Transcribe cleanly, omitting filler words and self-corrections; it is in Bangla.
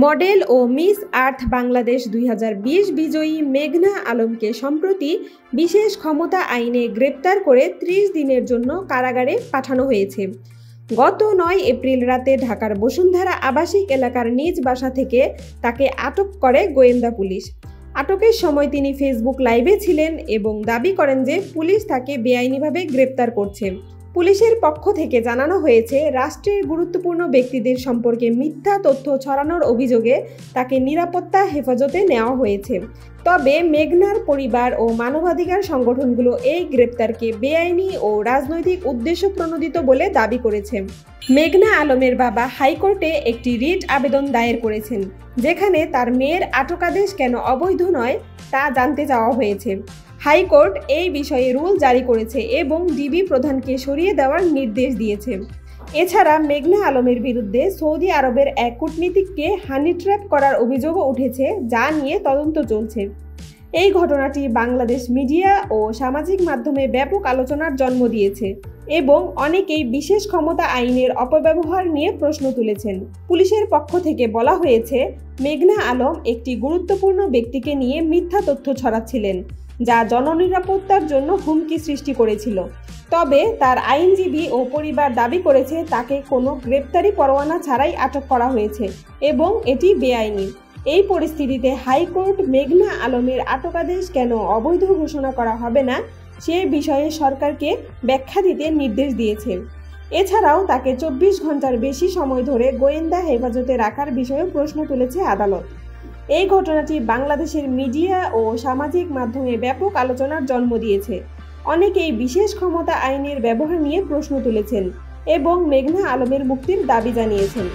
মডেল ও মিস আর্থ বাংলাদেশ ২০২০ বিজয়ী মেঘনা আলমকে সম্প্রতি বিশেষ ক্ষমতা আইনে গ্রেপ্তার করে ৩০ দিনের জন্য কারাগারে পাঠানো হয়েছে। গত ৯ এপ্রিল রাতে ঢাকার বসুন্ধরা আবাসিক এলাকার নিজ বাসা থেকে তাকে আটক করে গোয়েন্দা পুলিশ। আটকের সময় তিনি ফেসবুক লাইভে ছিলেন এবং দাবি করেন যে পুলিশ তাকে বেআইনিভাবে গ্রেপ্তার করছে। পুলিশের পক্ষ থেকে জানানো হয়েছে, রাষ্ট্রের গুরুত্বপূর্ণ ব্যক্তিদের সম্পর্কে মিথ্যা তথ্য ছড়ানোর অভিযোগে তাকে নিরাপত্তা হেফাজতে নেওয়া হয়েছে। তবে মেঘনার পরিবার ও মানবাধিকার সংগঠনগুলো এই গ্রেপ্তারকে বেআইনি ও রাজনৈতিক উদ্দেশ্য প্রণোদিত বলে দাবি করেছে। মেঘনা আলমের বাবা হাইকোর্টে একটি রিট আবেদন দায়ের করেছেন, যেখানে তার মেয়ের আটকাদেশ কেন অবৈধ নয় তা জানতে চাওয়া হয়েছে। হাইকোর্ট এই বিষয়ে রুল জারি করেছে এবং ডিবি প্রধানকে সরিয়ে দেওয়ার নির্দেশ দিয়েছে। এছাড়া মেঘনা আলমের বিরুদ্ধে সৌদি আরবের এক কূটনীতিককে হানি ট্র্যাপ করার অভিযোগও উঠেছে, যা নিয়ে তদন্ত চলছে। এই ঘটনাটি বাংলাদেশ মিডিয়া ও সামাজিক মাধ্যমে ব্যাপক আলোচনার জন্ম দিয়েছে এবং অনেকেই বিশেষ ক্ষমতা আইনের অপব্যবহার নিয়ে প্রশ্ন তুলেছেন। পুলিশের পক্ষ থেকে বলা হয়েছে, মেঘনা আলম একটি গুরুত্বপূর্ণ ব্যক্তিকে নিয়ে মিথ্যা তথ্য ছড়াচ্ছিলেন, যা জননিরাপত্তার জন্য হুমকি সৃষ্টি করেছিল। তবে তার আইনজীবী ও পরিবার দাবি করেছে তাকে কোনো গ্রেপ্তারি পরোয়ানা ছাড়াই আটক করা হয়েছে এবং এটি বেআইনি। এই পরিস্থিতিতে হাইকোর্ট মেঘনা আলমের আটকাদেশ কেন অবৈধ ঘোষণা করা হবে না সে বিষয়ে সরকারকে ব্যাখ্যা দিতে নির্দেশ দিয়েছে। এছাড়াও তাকে ২৪ ঘন্টার বেশি সময় ধরে গোয়েন্দা হেফাজতে রাখার বিষয়েও প্রশ্ন তুলেছে আদালত। এই ঘটনাটি বাংলাদেশের মিডিয়া ও সামাজিক মাধ্যমে ব্যাপক আলোচনার জন্ম দিয়েছে। অনেকেই বিশেষ ক্ষমতা আইনের ব্যবহার নিয়ে প্রশ্ন তুলেছেন এবং মেঘনা আলমের মুক্তির দাবি জানিয়েছেন।